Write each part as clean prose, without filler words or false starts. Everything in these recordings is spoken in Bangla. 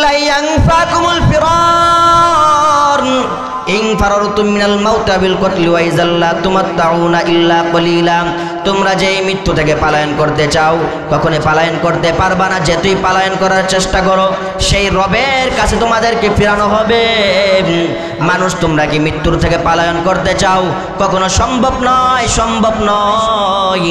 লা ইয়ানফাকুমুল ফিরার ইন ফারারতুম মিনাল মাউতি বিল কতলি ওয়া ইযাল্লা তুমাত্তাউনা ইল্লা কলিলা। তোমরা যে মৃত্যু থেকে পলায়ন করতে চাও কখনো পলায়ন করতে পারবা না। যেতুই পলায়ন করার চেষ্টা করো সেই রবের কাছে তোমাদেরকে ফিরানো হবে। মানুষ তোমরা কি মৃত্যুর থেকে পলায়ন করতে চাও? কখনো সম্ভব নয়, সম্ভব নয়।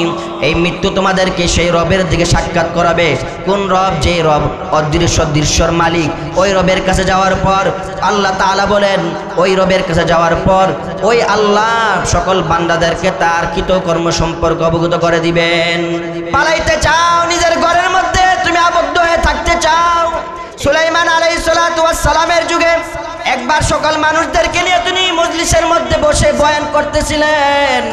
এই মৃত্যু তোমাদেরকে সেই রবের দিকে সাক্ষাৎ করাবে। কোন রব? যে রব অদৃশ্য দৃশ্যর মালিক। ওই রবের কাছে যাওয়ার পর আল্লাহ তাআলা বলেন, ওই রবের কাছে যাওয়ার পর ওই আল্লাহ সকল বান্দাদেরকে তার কৃতকর্ম সম্পর্কে অবগত করে দিবেন। পালাইতে চাও, নিজের ঘরের মধ্যে তুমি আবদ্ধ হয়ে থাকতে চাও। সুলাইমান আলাইহিস সালাতু ওয়াস সালামের যুগে একবার সকল মানুষদেরকে নিয়ে তিনি মজলিসের মধ্যে বসে বয়ান করতেছিলেন।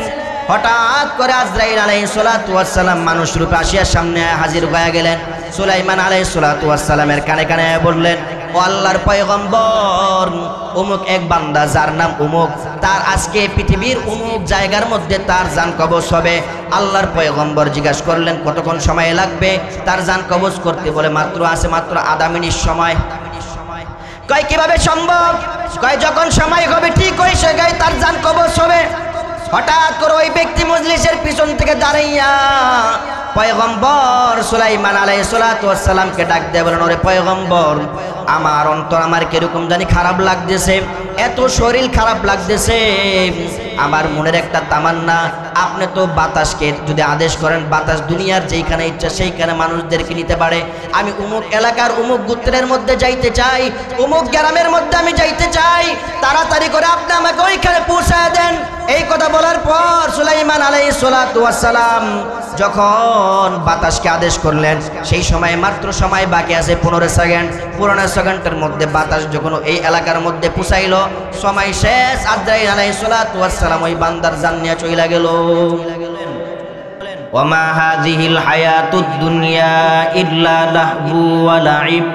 হঠাৎ করে আজরাইল আলাইহিস সালাতু ওয়াস সালাম মানুষ রূপে আসিয়া সামনে হাজির হয়ে গেলেন। সুলাইমান আলাইহিস সালাতু ওয়াস সালামের কানে কানে বললেন, ও আল্লাহর পয়গম্বর, অমুক এক বান্দা যার নাম অমুক, তার আজকে পৃথিবীর অমুক জায়গার মধ্যে তার জান কবজ হবে। আল্লাহর পয়গম্বর জিজ্ঞাসা করলেন কতক্ষণ সময় লাগবে তার জান কবজ করতে? বলে মাত্র আধা মিনিট সময়। কয় কিভাবে সম্ভব? কয় যখন সময় হবে ঠিক ওই জায়গায় তার জান কবজ হবে। হঠাৎ করে ওই ব্যক্তি মজলিসের পিছন থেকে দাঁড়াইয়া পয়গম্বর সুলাইমান আলাইহিস সালাতু ওয়াস সালামকে ডাক দিয়ে বলেন, ওরে পয়গম্বর, আমার অন্তর আমার কিরকম জানি খারাপ লাগতেছে, এত শরীর খারাপ লাগতেছে। আমার মনের একটা তামান্না, আপনি তো বাতাসকে যদি আদেশ করেন বাতাস দুনিয়ার যেইখানে ইচ্ছা সেইখানে মানুষদেরকে নিতে পারে। আমি অমুক এলাকার অমুক গোত্রের মধ্যে যাইতে চাই, অমুক গ্রামের মধ্যে আমি যাইতে চাই, তাড়াতাড়ি করে আপনি আমাকে ওইখানে পৌঁছায় দেন। এই কথা বলার পর সুলাইমান আলাইহিস সালাতু ওয়াস সালাম যখন বাতাসকে আদেশ করলেন, সেই সময় মাত্র সময় বাকি আছে 15 সেকেন্ড। 15 সেকেন্ডের মধ্যে বাতাস যখন এই এলাকার মধ্যে পৌঁছাইল, সময় শেষ। আজরাইল আলাইহিস সালাতু ওয়াস সালাম ওই বান্দার জান নিয়ে চলে গেল। ওয়ামা হাযিহিল হায়াতুদ দুনিয়া ইল্লা লাহবু ওয়া লাইব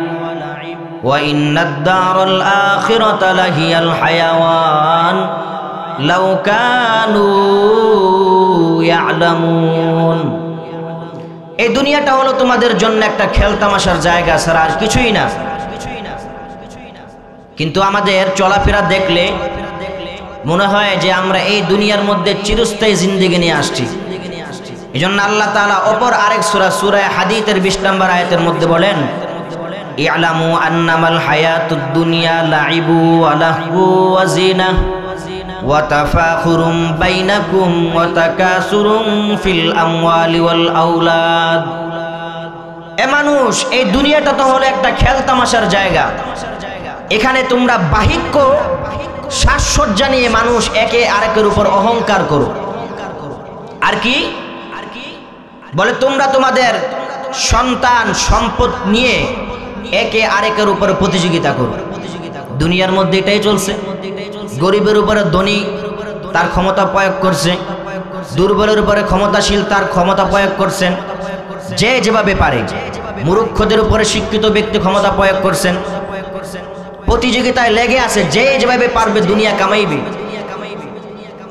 ওয়া ইন্নাদ দারাল আখিরাতা লাহিয়াল হায়াওয়ান লাউ কানু ইয়ালামুন। এই দুনিয়াটা হলো তোমাদের জন্য একটা খেলতামাশার জায়গা ছাড়া আর কিছুই না। কিন্তু আমাদের চলাফেরা দেখলে মনে হয় যে আমরা এই দুনিয়ার মধ্যে চিরস্থায়ী জিন্দেগি নিয়ে আসছি। এই জন্য আল্লাহ তাআলা অপর আরেক সূরা, সূরা হাদীদের 20 নম্বর আয়াতের মধ্যে বলেন, ই'লামু আন্নামাল হায়াতুদ দুনিয়া লাইবু ওয়া লাহবু ওয়া জিনাহ ওয়া তাফাখুরুম বাইনাকুম ওয়া তাকাসুরুম ফিল আমওয়ালি ওয়াল আওলাদ। এ মানুষ, এই দুনিয়াটা তো হলো একটা খেলতামাশার জায়গা। এখানে তোমরা বাহিক্য সাজসজ্জা নিয়ে মানুষ একে আরেকের উপর অহংকার করো। আর কি বলে, তোমরা তোমাদের সন্তান সম্পদ নিয়ে একে আরেকের উপর প্রতিযোগিতা করো। দুনিয়ার মধ্যে এটাই চলছে। গরিবের উপরে ধনী তার ক্ষমতা প্রয়োগ করছে, দুর্বলের উপরে ক্ষমতাশীল তার ক্ষমতা প্রয়োগ করছেন, যে যেভাবে পারে। মূর্খদের উপরে শিক্ষিত ব্যক্তি ক্ষমতা প্রয়োগ করছেন। প্রতিযোগিতায় লেগে আছে, যে যেভাবে পারবে দুনিয়া কামাইবে।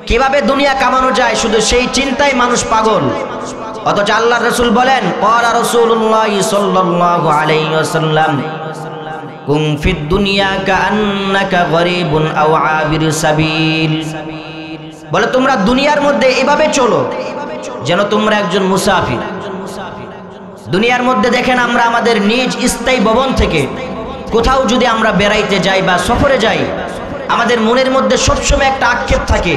কিভাবে দুনিয়া কামানো যায় শুধু সেই চিন্তায় মানুষ পাগল। অথচ আল্লাহর রাসূল বলেন, ক্বালা রাসূলুল্লাহ সাল্লাল্লাহু আলাইহি ওয়াসাল্লাম, কুন ফিদ দুনিয়া কাআন্নাকা গরীবুন আও আবির সাবিল। বলে তোমরা দুনিয়ার মধ্যে এভাবে চলো যেন তোমরা একজন মুসাফির। দুনিয়ার মধ্যে দেখেন, আমরা আমাদের নিজ স্থায়ী ভবন থেকে কোথাও যদি আমরা বেড়াইতে যাই বা সফরে যাই, আমাদের মনের মধ্যে সবসময় একটা আক্ষেপ থাকে,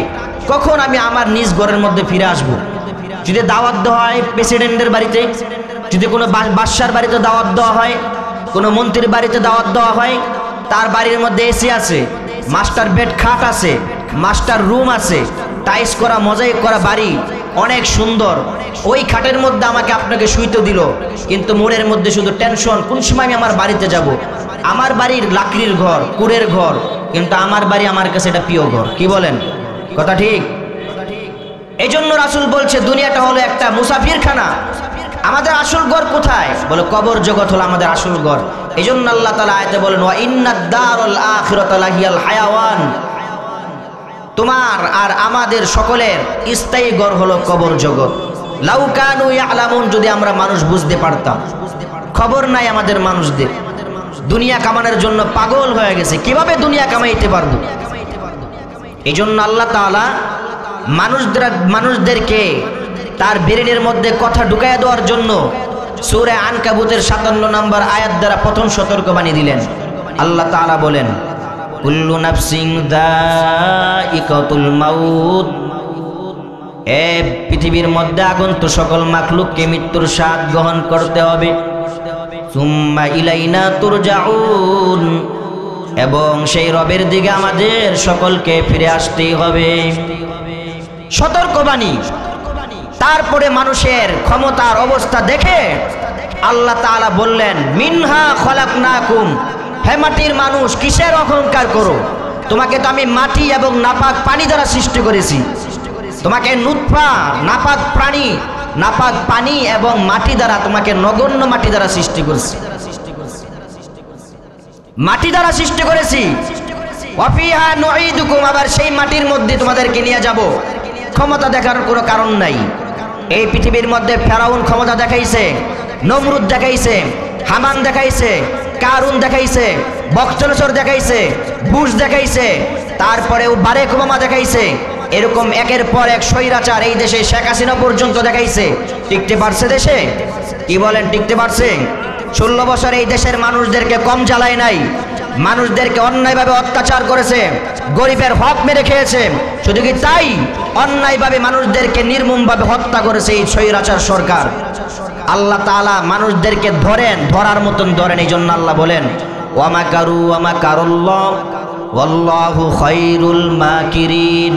কখন আমি আমার নিজ ঘরের মধ্যে ফিরে আসব। যদি দাওয়াত দেওয়া হয় প্রেসিডেন্টের বাড়িতে, যদি কোনো বাদশার বাড়িতে দাওয়াত দেওয়া হয়, কোনো মন্ত্রীর বাড়িতে দাওয়াত দেওয়া হয়, তার বাড়ির মধ্যে এসি আছে, মাস্টার বেড খাট আছে, মাস্টার রুম আছে, টাইলস করা মোজাইক করা বাড়ি, অনেক সুন্দর। ওই খাটের মধ্যে আমাকে আপনাকে শুইতে দিল, কিন্তু মনের মধ্যে শুধু টেনশন, কোন সময় আমি আমার বাড়িতে যাব। আমার বাড়ির লাকড়ির ঘর, কুড়ের ঘর, কিন্তু আমার বাড়ি আমার কাছে এটা প্রিয় ঘর। কি বলেন? কথা ঠিক। এই জন্য রাসূল বলছে দুনিয়াটা হলো একটা মুসাফিরখানা। আমাদের আসল ঘর কোথায়? বলে কবর জগৎ হলো আমাদের আসল ঘর। এই জন্য আল্লাহ তাআলা আয়াতে বলেন, ওয়া ইন্নাদ দারাল আখিরাতা লাহিয়াল হায়াওয়ান। তোমার আর আমাদের সকলের স্থায়ী ঘর হলো কবর জগৎ। লাউ কানু ইয়ালামুন, যদি আমরা মানুষ বুঝতে পারতাম। খবর নাই আমাদের মানুষদের। দুনিয়া কামানোর জন্য পাগল হয়ে গেছে, কিভাবে দুনিয়া কামাইতে পারবো। এই জন্য আল্লাহ তাআলা মানুষদেরকে তার ব্রেনের মধ্যে কথা ঢুকাইয়া দেওয়ার জন্য সূরা আনকাবুতের 57 নম্বর আয়াত দ্বারা প্রথম সতর্কবাণী দিলেন। আল্লাহ তাআলা বলেন, কুল্লু নাফসিন যায়িকাতুল মাউত, এ পৃথিবীর মধ্যে আগন্তুক সকল মাখলুককে মৃত্যুর স্বাদ গ্রহণ করতে হবে। সুম্মা ইলাইনা তুরজাউন, এবং সেই রবের দিকে আমাদের সকলকে ফিরে আসতেই হবে। সতর্কবাণী। তারপরে মানুষের ক্ষমতার অবস্থা দেখে আল্লাহ তাআলা বললেন, মিনহা খলাকনাকুম, হে মাটির মানুষ কিসের অহংকার করো, তোমাকে তো আমি মাটি এবং নাপাক পানি দ্বারা সৃষ্টি করেছি। তোমাকে নুতফা, নাপাক প্রাণী, নাপাক পানি এবং মাটি দ্বারা, তোমাকে নগণ্য মাটি দ্বারা সৃষ্টি করেছি, মাটি দ্বারা সৃষ্টি করেছি। ওয়াফিহা নুঈদুকুম, আবার সেই মাটির মধ্যে তোমাদেরকে নিয়ে যাব। ক্ষমতা দেখার কোনো কারণ নাই। এই পৃথিবীর মধ্যে ফেরাউন ক্ষমতা দেখাইছে, নমরুদ দেখাইছে, হামান দেখাইছে, কারুন দেখাইছে, বকচনসর দেখাইছে, বুশ দেখাইছে, তারপরেও বারেক ওবামা দেখাইছে। এরকম একের পর এক স্বৈরাচার এই দেশে শেখ হাসিনা পর্যন্ত দেখাইছে। টিকতে পারছে দেশে? কি বলেন, টিকতে পারছে? 16 বছর এই দেশের মানুষদেরকে কম জ্বালায় নাই, মানুষদেরকে অন্যায়ভাবে অত্যাচার করেছে, গরিবের হক মেরে খেয়েছে। শুধু কি তাই, অন্যায়ভাবে মানুষদেরকে নির্মমভাবে হত্যা করেছে এই স্বৈরাচার সরকার। আল্লাহ তাআলা মানুষদেরকে ধরার মতন ধরেন। এই জন্য আল্লাহ বলেন, ওয়ামাকারু ওয়ামাকারুল্লাহ ওয়াল্লাহু খায়রুল মাকিরিন,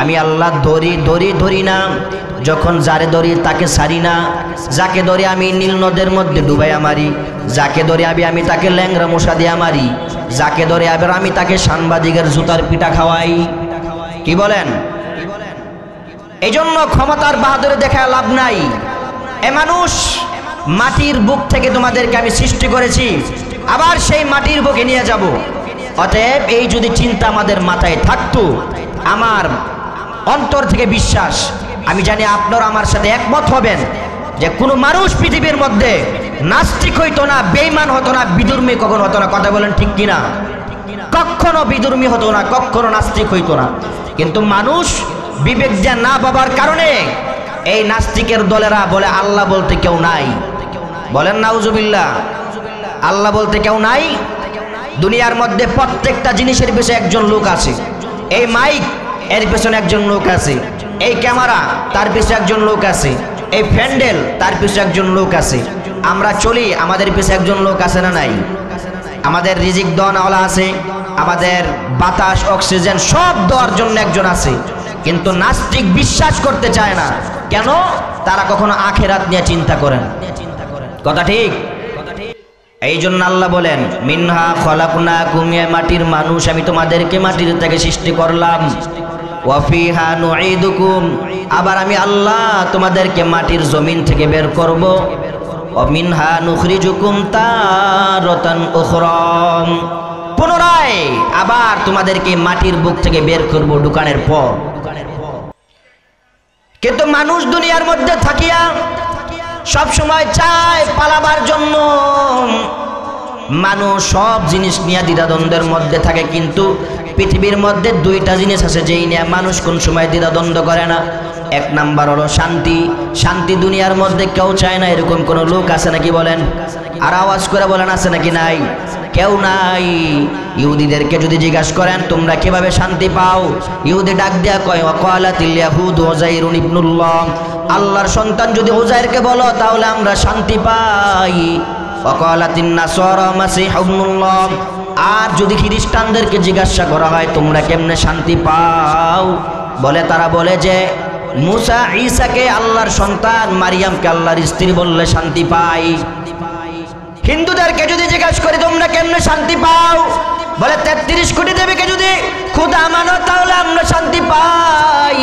আমি আল্লাহ ধরি না, যখন যারে ধরি তাকে ছাড়ি না। যাকে ধরে আমি নীল নদের মধ্যে ডুবাইয়া মারি, যাকে ধরে আমি তাকে ল্যাংরা মশা দিয়া মারি, যাকে ধরে আবার আমি তাকে সাংবাদিকের জুতার পিঠা খাওয়াই। কি বলেন? এই জন্য ক্ষমতার বাহাদুরি দেখা লাভ নাই। এ মানুষ, মাটির বুক থেকে তোমাদেরকে আমি সৃষ্টি করেছি, আবার সেই মাটির বুকে নিয়ে যাব। অতএব এই যদি চিন্তা আমাদের মাথায় থাকতো, আমার অন্তর থেকে বিশ্বাস, আমি জানি আপনারা আমার সাথে একমত হবেন যে কোনো মানুষ পৃথিবীর মধ্যে নাস্তিক হইতো না, বেঈমান হতো না, বিধর্মী কখনো হতো না। কথা বলেন ঠিক কিনা? কখনো বিধর্মী হতো না, কখনো নাস্তিক হইতো না। কিন্তু মানুষ বিবেক যে না পাবার কারণে এই নাস্তিকের দলেরা বলে আল্লাহ বলতে কেউ নাই। বলেন নাউজুবিল্লাহ। আল্লাহ বলতে কেউ নাই। দুনিয়ার মধ্যে প্রত্যেকটা জিনিসের পিছনে একজন লোক আছে। এই মাইক, এর পিছনে একজন লোক আছে। এই ক্যামেরা, তার পিছনে একজন লোক আছে। এই প্যান্ডেল, তার পিছনে একজন লোক আছে। আমরা চলি, আমাদের পিছনে একজন লোক আছে না নাই? আমাদের রিজিক দেওয়ালা আছে, আমাদের বাতাস, অক্সিজেন সব দেওয়ার জন্য একজন আছে। কিন্তু নাস্তিক বিশ্বাস করতে চায় না। কেন? তারা কখনো আখিরাত নিয়ে চিন্তা করেন। কথা ঠিক? এই জন্য আল্লাহ বলেন, মিনহা খলাকনাকুম, মাটির মানুষ আমি তোমাদেরকে মাটির থেকে সৃষ্টি করলাম। ওয়াফিহা নুঈদুকুম, আবার আমি আল্লাহ তোমাদেরকে মাটির জমিন থেকে বের করব। ওয়া মিনহা নুখরিজুকুম তারাতান উখরা, পুনরায় আবার তোমাদেরকে মাটির বুক থেকে বের করব ঢুকানোর পর। কিন্তু মানুষ দুনিয়ার মধ্যে থাকিয়া সব সময় চায় পালাবার জন্য। মানুষ সব জিনিস নিয়ে দ্বিধাদ্বন্দ্বের মধ্যে থাকে, কিন্তু পৃথিবীর মধ্যে দুইটা জিনিস আছে যেই নিয়ে মানুষ কোন সময় দ্বিধাদ্বন্দ্ব করে না। এক নাম্বার হলো শান্তি। শান্তি দুনিয়ার মধ্যে কেউ চায় না, এরকম কোন লোক আছে নাকি বলেন? আর আওয়াজ করে বলেন, আছে নাকি নাই? কেউ নাই। ইহুদিদেরকে যদি জিজ্ঞাসা করেন তোমরা কিভাবে শান্তি পাও, ইহুদি ডাক দেয়া কয়, ওয়াকালাতিল ইয়াহুদু উযাইরুন ইবনুল্লাহ, আল্লাহর সন্তান যদি উযাইরকে বলো তাহলে আমরা শান্তি পাই। ওয়াকালাতিন নাসারা মাসীহ ইবনুল্লাহ, আর যদি খ্রিস্টানদেরকে জিজ্ঞাসা করা হয় তোমরা কেমনে শান্তি পাও, বলে তারা বলে যে মুসা ঈসাকে আল্লাহর সন্তান, মারিয়ামকে আল্লাহর স্ত্রী বললে শান্তি পাই। হিন্দুদেরকে যদি জিজ্ঞাসা করি তোমরা কেমনে শান্তি পাও, বলে 33 কোটি দেবীকে যদি খোদা মানো তাহলে আমরা শান্তি পাই।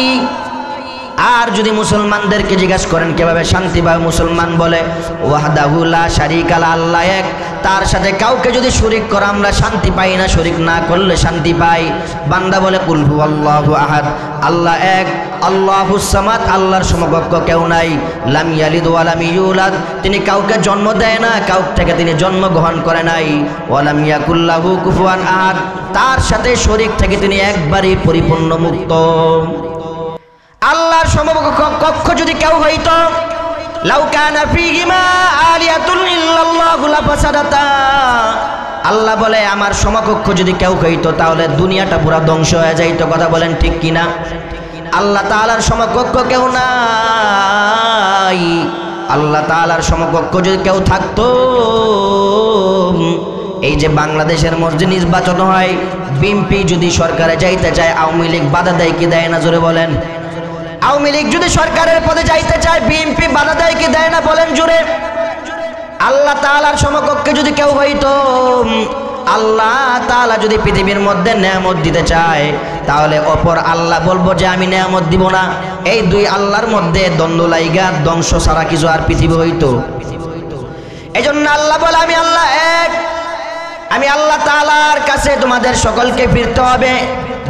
আর যদি মুসলমানদেরকে জিজ্ঞাসা করেন কিভাবে শান্তি পায়, মুসলমান বলে ওয়াহদাহু লা শারীকা লাহু, আল্লাহ এক, তার সাথে কাউকে যদি শরীক করে আমরা শান্তি পাই না, শরীক না করলে শান্তি পাই। বান্দা বলে কুল হুয়াল্লাহু আহাদ, আল্লাহ এক, আল্লাহুস সামাদ, আল্লাহর সমকক্ষ কেউ নাই। লাম ইয়ালিদ ওয়া লাম ইউলাদ, তিনি কাউকে জন্ম দেয় না, কাউ থেকে তিনি জন্মগ্রহণ করে নাই। ওয়া লাম ইয়াকুল লাহু কুফুয়ান আহাদ, তার সাথে শরীক থেকে তিনি একবারই পরিপূর্ণ মুক্ত। আল্লাহর সমকক্ষ যদি কেউ হইতো, লাউ কানা ফীহিমা আলিয়াতুন ইল্লাল্লাহু লাফাসাদাতা, আল্লাহ বলে আমার সমকক্ষ যদি কেউ হইতো তাহলে দুনিয়াটা পুরো ধ্বংস হয়ে যাইতো। কথা বলেন ঠিক কিনা? আল্লাহ তাআলার সমকক্ষ কেউ নাই। আল্লাহ তাআলার সমকক্ষ যদি কেউ থাকতো, এই যে বাংলাদেশের মধ্যে নির্বাচন হয়, বিএনপি যদি সরকারে যাইতে চায়, আওয়ামী লীগ বাধা দেয় কি দেয় না? জোরে বলেন। আওয়ামী লীগ যদি সরকারের পদে যাইতে চায়, বিএনপি বাধা দেয় কি দেয় না? বলেন জোরে। আল্লাহ তাআলার সমকক্ষে যদি কেউ হইতো, আল্লাহ তাআলা যদি পৃথিবীর মধ্যে নেয়ামত দিতে চায়, তাহলে অপর আল্লাহ বলবো যে আমি নেয়ামত দিব না। এই দুই আল্লাহর মধ্যে দ্বন্দ্ব লাইগা ধ্বংস ছাড়া কিছু আর পৃথিবী হইতো? এজন্য আল্লাহ বলে আমি আল্লাহ এক, আমি আল্লাহ তাআলার কাছে তোমাদের সকলকে ফিরতে হবে।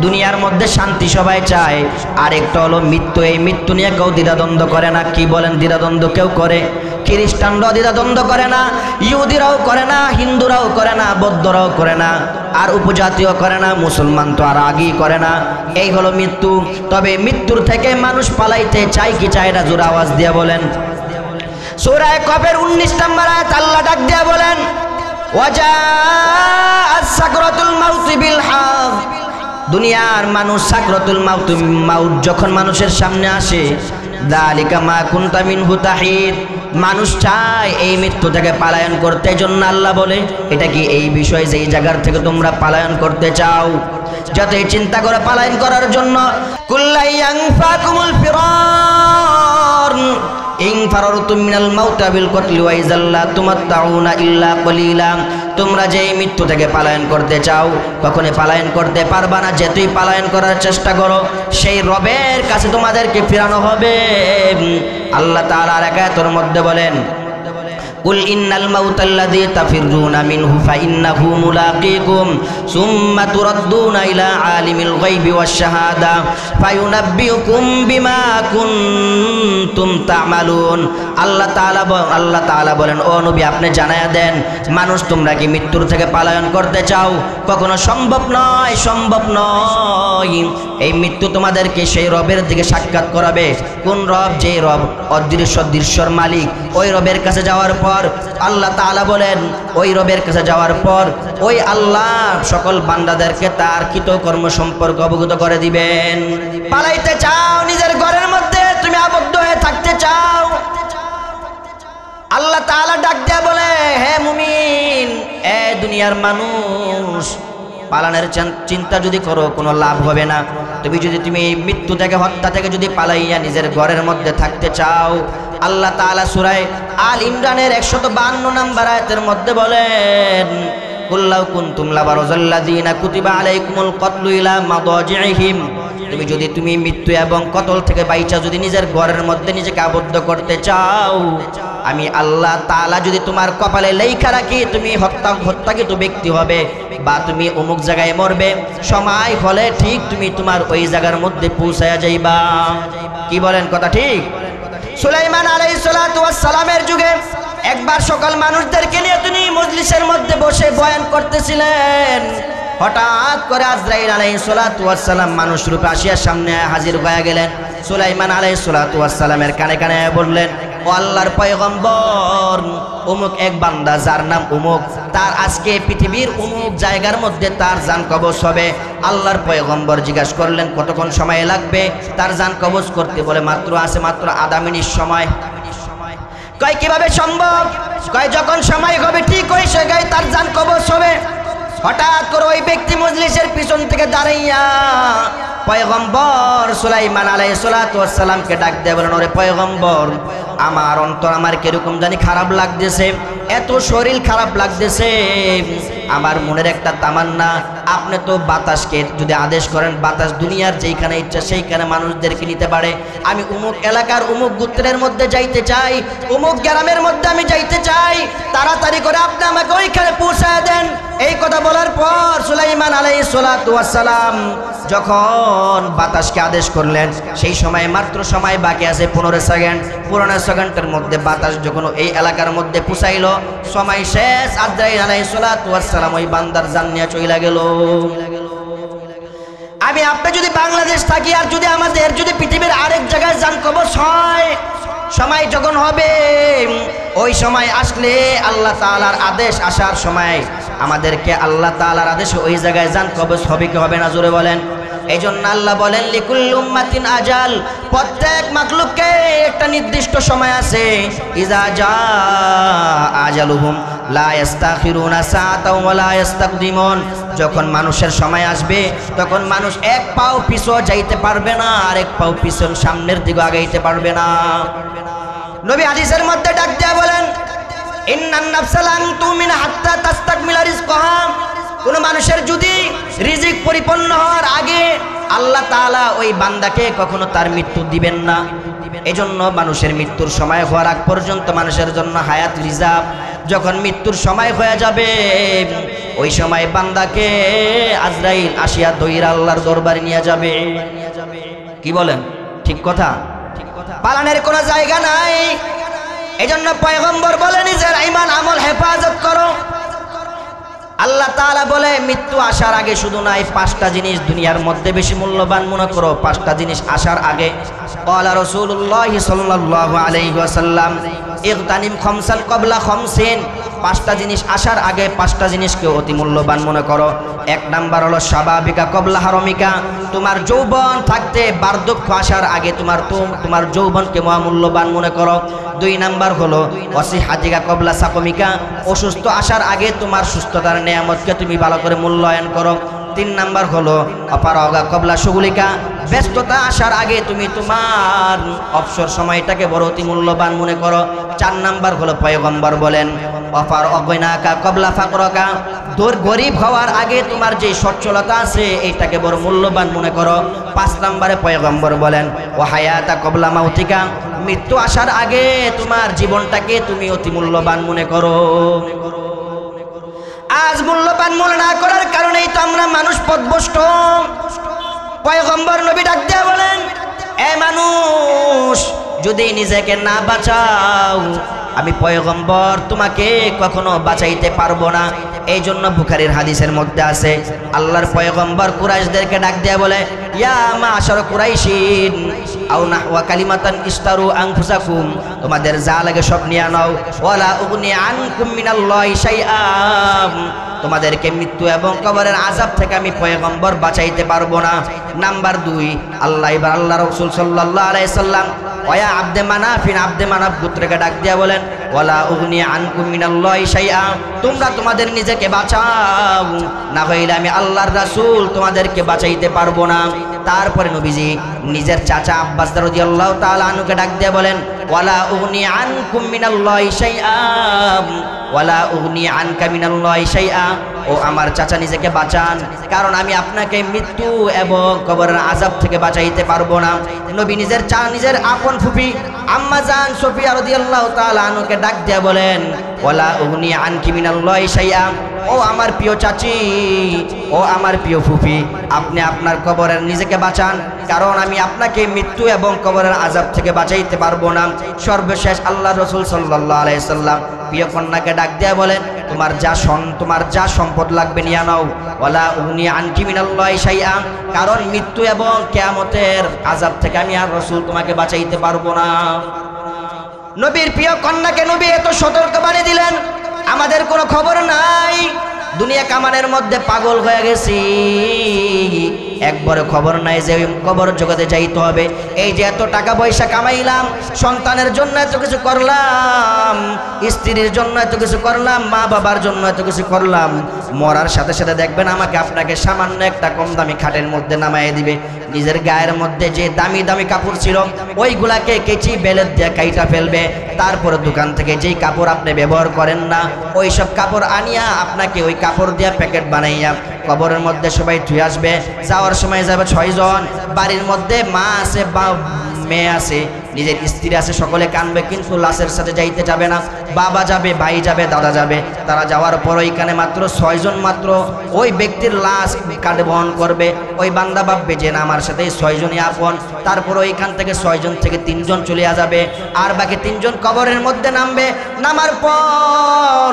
দুনিয়ার মধ্যে শান্তি সবাই চায়, আর একটা হলো মৃত্যু। এই মৃত্যু নিয়ে কেউ দ্বিধাদ্বন্দ্ব করে না। কি বলেন? দ্বিধাদ্বন্দ্ব কেউ করে? খ্রিস্টানরাও দ্বিধাদ্বন্দ্ব করে না, ইহুদিরাও করে না, হিন্দুরাও করে না, বৌদ্ধরাও করে না, আর উপজাতীয় করে না, মুসলমান তো আর আগেই করে না। এই হলো মৃত্যু। তবে মৃত্যুর থেকে মানুষ পালাইতে চায় কি চায় না? জোরে আওয়াজ দিয়ে বলেন। সূরা কফের 19 নম্বর আয়াত আল্লাহ ডাক দিয়ে বলেন, ওয়াজাআস সাকরাতুল মাউতি বিল হক, দুনিয়ার মানুষ সাকরাতুল মাউত যখন মানুষের সামনে আসে, যালিকা মা কুনতা মিনহু তাহিদ, মানুষ চায় এই মৃত্যু থেকে পলায়ন করতে। জন্য আল্লাহ বলে এটা কি এই বিষয় যেই জায়গার থেকে তোমরা পলায়ন করতে চাও, যাতে চিন্তা করে পলায়ন করার জন্য। কুল্লায়ানফাকুমুল ফিরার ইন ফারারতুম মিনাল মাউতি বিল কতলি ওয়া ইযাল্লা তুমাত্তাউনা ইল্লা কলিলা, তোমরা যে মৃত্যু থেকে পলায়ন করতে চাও কখনো পলায়ন করতে পারবা না। যেতুই পলায়ন করার চেষ্টা করো, সেই রবের কাছে তোমাদেরকে ফিরানো হবে। আল্লাহ তাআলা আর আয়াতের মধ্যে বলেন, কুল ইন্নাল মাউতাল্লাযী তাফিরুনা মিনহু ফাইন্নাহু মুলাকীকুম সুম্মা তুরাদ্দুনা ইলা আলিমিল গায়বি ওয়াশ শাহাদা ফায়ুনাব্বিউকুম বিমা কুনতুম তা'মালুন। আল্লাহ তাআলা বলেন, ও নবী আপনি জানায়া দেন, মানুষ তোমরা কি মৃত্যুর থেকে পলায়ন করতে চাও? কখনো সম্ভব নয়, সম্ভব নয়। এই মৃত্যু তোমাদেরকে সেই রবের দিকে সাক্ষাৎ করাবে। কোন রব? যে রব অদৃশ্য দৃশ্যর মালিক, ওই রবের কাছে যাওয়ার পর আল্লাহ তাআলা বলেন, ওই রবের কাছে যাওয়ার পর ওই আল্লাহ সকল বান্দাদেরকে তার কৃতকর্ম সম্পর্কে অবগত করে দিবেন। পালাইতে চাও, নিজের ঘরের মধ্যে তুমি আবদ্ধ হয়ে থাকতে চাও, আল্লাহ তাআলা ডাক দেয়া বলে, হে মুমিন, এ দুনিয়ার মানুষ, পালানোর চিন্তা যদি করো কোনো লাভ হবে না। তুমি এই মৃত্যু থেকে, হত্যা থেকে যদি পালাইয়া নিজের ঘরের মধ্যে থাকতে চাও, আল্লাহ তাআলা সূরা আল ইমরানের 152 নম্বর আয়াতের মধ্যে বলেন, কুল্লাউ কুনতুম লাবারাযাল্লাযীনা কুতিবা আলাইকুমুল কতলু ইলা মাদাজিহিম, তুমি মৃত্যু এবং কতল থেকে বাইচা যদি নিজের ঘরের মধ্যে নিজেকে আবদ্ধ করতে চাও, আমি আল্লাহ তাআলা যদি তোমার কপালে লেখা রাখি তুমি হত্যাকৃত ব্যক্তি হবে বা তুমি অমুক জায়গায় মরবে, সময় হলে ঠিক তুমি তোমার ওই জায়গার মধ্যে পৌঁছায়া যাইবা। কি বলেন? কথা ঠিক? সুলাইমান আলাইহিস সালাতু ওয়াস সালামের যুগে একবার সকল মানুষদেরকে নিয়ে তিনি মজলিসের মধ্যে বসে বয়ান করতেছিলেন। হঠাৎ করে আজরাইল আলাইহিস সালাতু ওয়াস সালাম মানুষ রূপে আসিয়া সামনে হাজির হয়ে গেলেন। সুলাইমান আলাইহিস সালাতু ওয়াস সালামের কানে কানে বললেন, ও আল্লাহর পয়গম্বর, অমুক এক বান্দা যার নাম অমুক, তার আজকে পৃথিবীর অমুক জায়গার মধ্যে তার জান কবজ হবে। আল্লাহর পয়গম্বর জিজ্ঞাসা করলেন কতক্ষণ সময় লাগবে তার জান কবজ করতে? বলে মাত্র আধা মিনিট সময়। কয় কিভাবে সম্ভব? কয় যখন সময় হবে ঠিক ওই জায়গায় তার জান কবজ হবে। হঠাৎ করে ওই ব্যক্তি মজলিসের পিছন থেকে দাঁড়াইয়া পয়গম্বর সুলাইমান আলাইহিস সালাতু ওয়াস সালামকে ডাক দিয়ে বলেন, ওরে পয়গম্বর, আমার অন্তর আমার কিরকম জানি খারাপ লাগতেছে, এত শরীর খারাপ লাগতেছে, আমার মনের একটা তামান্না, আপনি তো বাতাসকে যদি আদেশ করেন বাতাস দুনিয়ার যেখানে ইচ্ছা সেইখানে মানুষদেরকে নিতে পারে, আমি অমুক এলাকার অমুক গোত্রের মধ্যে যাইতে চাই, অমুক গ্রামের মধ্যে আমি যাইতে চাই, তাড়াতাড়ি করে আপনি আমাকে ওইখানে পৌঁছায় দেন। এই কথা বলার পর সুলাইমান আলাইহিস সালাতু ওয়াস সালাম যখন বাতাসকে আদেশ করলেন, সেই সময় মাত্র সময় বাকি আছে 15 সেকেন্ড। 15 সেকেন্ডের মধ্যে বাতাস যখন এই এলাকার মধ্যে পৌঁছাইল, সময় শেষ। আজরাইল আলাইহিস সালাতু ওয়াস সালাম ওই বান্দার জান নিয়ে চলে গেল। আমি আপনি যদি বাংলাদেশ থাকি আর যদি আমাদের যদি পৃথিবীর আরেক জায়গায় জান কবজ হয়, সময় যখন হবে ওই সময় আসলে আল্লাহ তাআলার আদেশ আসার সময় আমাদেরকে আল্লাহ তাআলার আদেশে ওই জায়গায় জান কবজ হবে কি হবে না, জোরে বলেন। এই জন্য আল্লাহ বলেন লিকুল্লি উম্মাতিন আজাল, প্রত্যেক মাখলুককে একটা নির্দিষ্ট সময় আছে। ইজা জা আজালুহুম লা ইস্তাখিরুনা সাআতাও ওয়া লা ইস্তাকদিমুন, যখন মানুষের সময় আসবে তখন মানুষ এক পাও পিছু যাইতে পারবে না, আর এক পাও পিছন সামনের দিকে আগাইতে পারবে না। নবী হাদিসের মধ্যে ডাক দিয়ে বলেন, ইন্নান নাফসা লান তুমিন হাত্তা তাস্তাকমিলা রিজকাহা, কোন মানুষের যদি রিজিক পরিপূর্ণ হওয়ার আগে আল্লাহ তাআলা ওই বান্দাকে কখনো তার মৃত্যু দিবেন না। এজন্য মানুষের মৃত্যুর সময় হওয়ার আগ পর্যন্ত মানুষের জন্য হায়াত রিজার্ভ। যখন মৃত্যুর সময় হয়ে যাবে ওই সময় বান্দাকে আজরাইল আসিয়া দইরা আল্লাহর দরবারে নিয়ে যাবে। কি বলেন? ঠিক কথা। পালানের কোনো জায়গা নাই। এজন্য পয়গম্বর বলে নিজের ঈমান আমল হেফাজত করো। আল্লাহ তাআলা বলে মৃত্যু আসার আগে শুধু নাই, 5টা জিনিস দুনিয়ার মধ্যে বেশি মূল্যবান মনে করো। 5টা জিনিস আসার আগে ক্বালা রাসূলুল্লাহ সাল্লাল্লাহু আলাইহি ওয়াসাল্লাম ইগতানিম খামসান ক্বাবলা খামসিন, 5টা জিনিস আসার আগে 5টা জিনিসকে অতি মূল্যবান মনে করো। 1 নাম্বার হলো শাবাবিকা ক্বাবলা হারামিকা, তোমার যৌবন থাকতে বার্ধক্য আসার আগে তোমার যৌবনকে মহামূল্যবান মনে করো। 2 নাম্বার হলো ওয়াসিহাতিকা ক্বাবলা সাকমিকা, অসুস্থ আসার আগে তোমার সুস্থতার নিয়ামতকে তুমি ভালো করে মূল্যায়ন করো। 3 নাম্বার হলো অপারগা ক্বাবলা শুগুলিকা, ব্যস্ততা আসার আগে তুমি তোমার অবসর সময়টাকে বড় অতি মূল্যবান মনে করো। 4 নাম্বার হলো পয়গম্বর বলেন অপারগনাকা ক্বাবলা ফাকরাকা, গরিব হওয়ার আগে তোমার যে সচ্ছলতা আছে এইটাকে বড় মূল্যবান মনে করো। 5 নম্বরে পয়গম্বর বলেন ও হায়াতা ক্বাবলা মাউতিকা, মৃত্যু আসার আগে তোমার জীবনটাকে তুমি অতি মূল্যবান মনে করো। আজ মূল্যবান মনে না করার কারণেই তো আমরা মানুষ পথভ্রষ্ট। পয়গম্বর নবী ডাক দিয়ে বলেন, এ মানুষ, যদি নিজেকে না বাঁচাও আমি পয়গম্বর তোমাকে কখনো বাঁচাইতে পারবো না। এই জন্য বুখারীর হাদিসের মধ্যে আছে আল্লাহর পয়গম্বর কুরাইশদেরকে ডাক দিয়ে বলে, ইয়া মাশার কুরাইশিন আও নাহওয়া কালিমাতান ইস্তারু আনফুসাকুম, তোমাদের যা লাগে সব নিয়ে নাও, ওয়ালা উগনি আনকুম মিনাল্লাহি শাইআ, তোমাদেরকে মৃত্যু এবং কবরের আযাব থেকে আমি পয়গম্বর বাঁচাইতে পারবো না। নাম্বার 2, আল্লাহ এবার আল্লাহ রাসূল সাল্লাল্লাহু আলাইহি সাল্লাম ওয়া আব্দে মানাফিন, আব্দে মানাফ গোত্রকে ডাক দিয়া বলেন, ওয়ালা উগনি আনকুম মিনাল্লাহি শাইআ, তোমরা তোমাদের নিজেকে বাঁচাও, না হইলে আমি আল্লাহর রাসূল তোমাদেরকে বাঁচাইতে পারবো না। তারপরে নবীজি নিজের চাচা আব্বাস রাদিয়াল্লাহু তাআলা আনহুকে ডাক দিয়ে বলেন, ওয়ালা উগনি আনকুম মিনাল্লাহি শাইআ ওয়ালা উগনি আনকা মিনাল্লাহি শাইআ, ও আমার চাচা নিজেকে বাঁচান, কারণ আমি আপনাকে মৃত্যু এবং কবরের আযাব থেকে বাঁচাইতে পারবো না। নবী নিজের আপন ফুফি আম্মা জান সফিয়া রাদিয়াল্লাহু তাআলা আনহুকে ডাক দিয়ে বলেন, ওয়ালা উগনি আনকি মিনাল্লাহি শাইআ, ও আমার প্রিয় চাচি, ও আমার প্রিয় ফুফি, আপনি আপনার কবরের নিজেকে বাঁচান, কারণ আমি আপনাকে মৃত্যু এবং কবরের আযাব থেকে বাঁচাইতে পারবো না। সর্বশেষ আল্লাহ রাসূল সাল্লাল্লাহু আলাইহি সাল্লাম প্রিয় কন্যাকে ডাক দিয়ে বলেন, তোমার যা সম্পদ লাগবে নিয়ে নাও, ওয়ালা উগনি আনকি মিনাল্লাহি শাইআ, কারণ মৃত্যু এবং কিয়ামতের আযাব থেকে আমি আর রাসূল তোমাকে বাঁচাইতে পারবো না। নবীর প্রিয় কন্যাকে নবী এত সতর্কবাণী দিলেন, আমাদের কোনো খবর নাই। দুনিয়া কামানের মধ্যে পাগল হয়ে গেছি, একবারে খবর নাই যে ওই কবর জগতে যাইতে হবে। এই যে এত টাকা পয়সা কামাইলাম, সন্তানের জন্য এত কিছু করলাম, স্ত্রীর জন্য এত কিছু করলাম, মা বাবার জন্য এত কিছু করলাম, মরার সাথে সাথে দেখবেন আমাকে আপনাকে সামান্য একটা কম দামি খাটের মধ্যে নামাইয়ে দিবে। নিজের গায়ের মধ্যে যে দামি দামি কাপড় ছিল ওইগুলাকে কেচি বেলেট দিয়ে কাইটা ফেলবে। তারপরে দোকান থেকে যেই কাপড় আপনি ব্যবহার করেন না ওই সব কাপড় আনিয়া আপনাকে ওই কাপড় দিয়ে প্যাকেট বানাইয়া কবরের মধ্যে সবাই ধুয়ে আসবে। যাওয়ার সময় যাবে 6 জন, বাড়ির মধ্যে মা আছে বা মেয়ে আছে, নিজের স্ত্রী আছে, সকলে কানবে, কিন্তু লাশের সাথে যাইতে যাবে না। বাবা যাবে, ভাই যাবে, দাদা যাবে। তারা যাওয়ার পর ওইখানে মাত্র 6 জন মাত্র ওই ব্যক্তির লাশ কাঁধে বহন করবে। ওই বান্দা ভাববে যে না আমার সাথে 6 জনই আপন। তারপর ওইখান থেকে 6 জন থেকে 3 জন চলে যাবে, আর বাকি 3 জন কবরের মধ্যে নামবে। নামার পর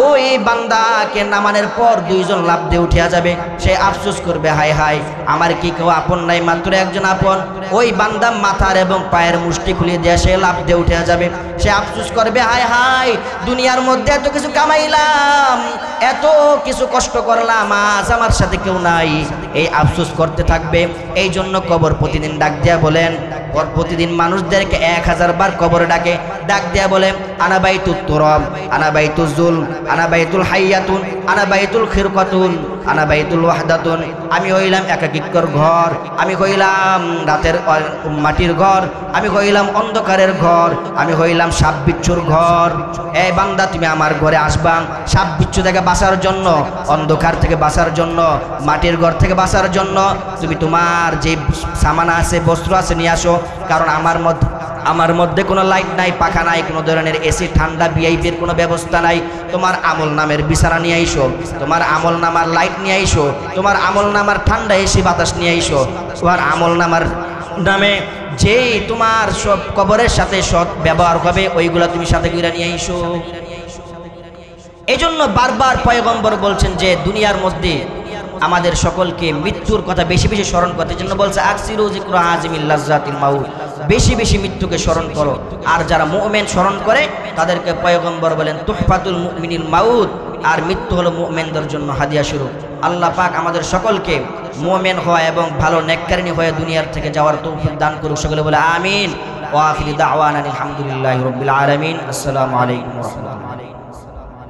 ওই বান্দাকে নামানোর পর 2 জন লাফ দিয়ে উঠে যাবে। সে আফসোস করবে, হায় হায় আমার কি কেউ আপন নাই, মাত্র একজন আপন। ওই বান্দা মাথার এবং পায়ের মুষ্টি খুলে দিয়ে সে লাফ দিয়ে উঠে যাবে। সে আফসোস করবে, হায় হায় দুনিয়ার মধ্যে এত কিছু কামাইলাম, এত কিছু কষ্ট করলাম, আজ আমার সাথে কেউ নাই। এই আফসোস করতে থাকবে। এই জন্য কবর প্রতিদিন ডাক দিয়া বলেন, প্রতিদিন মানুষদেরকে 1000 বার কবরে ডাকে, ডাক দিয়া বলে আনা বাইতুত তুরাব, আনা বাইতুল জুল, আনা বাইতুল হাইয়াতুন, আনা বাইতুল খিরকাতুন, আনা বাইতুল ওয়াহদাতুন। আমি হইলাম একাকিত্বর ঘর, আমি হইলাম রাতের মাটির ঘর, আমি হইলাম অন্ধকারের ঘর, আমি হইলাম সাপ বিচ্ছুর ঘর। এই বান্দা তুমি আমার ঘরে আসবা সাপ বিচ্ছু থেকে বাঁচার জন্য, অন্ধকার থেকে বাঁচার জন্য, মাটির ঘর থেকে বাঁচার জন্য। তুমি তোমার যে সামান আছে, বস্ত্র আছে নিয়ে আসো, কারণ আমার মধ্যে কোনো লাইট নাই, পাখা নাই, কোনো ধরনের এসি ঠান্ডা ভিআইপির কোনো ব্যবস্থা নাই। তোমার আমল নামের বিছানা নিয়ে আইসো, তোমার আমল নামার লাইট নিয়ে আইসো, তোমার আমল নামার ঠান্ডা এসি বাতাস নিয়ে আইসো, তোমার আমল নামার নামে যে তোমার সব কবরের সাথে সৎ ব্যবহার হবে ওইগুলা তুমি সাথে করে নিয়ে আইসো। এই জন্য বারবার পয়গম্বর বলছেন যে দুনিয়ার মধ্যে আমাদের সকলকে মৃত্যুর কথা বেশি বেশি স্মরণ করতে। জন্য বলছে আকসিরু যিকরা আজিমিল লাজ্জাতিল মাউত, বেশি বেশি মৃত্যুকে স্মরণ করো। আর যারা মুমিন স্মরণ করে তাদেরকে পয়গম্বর বলেন তুহফাতুল মুমিনিল মাউত, আর মৃত্যু হলো মুমিনদের জন্য হাদিয়া স্বরূপ। আল্লাহ পাক আমাদের সকলকে মুমিন হওয়া এবং ভালো নেককারিনী হয়ে দুনিয়ার থেকে যাওয়ার তৌফিক দান করুক। সকলে বলে আমিন। ওয়া আখিরু দাওয়ানা আলহামদুলিল্লাহি রাব্বিল আলামিন। আসসালামু আলাইকুম ওয়া রাহমাতুল্লাহ।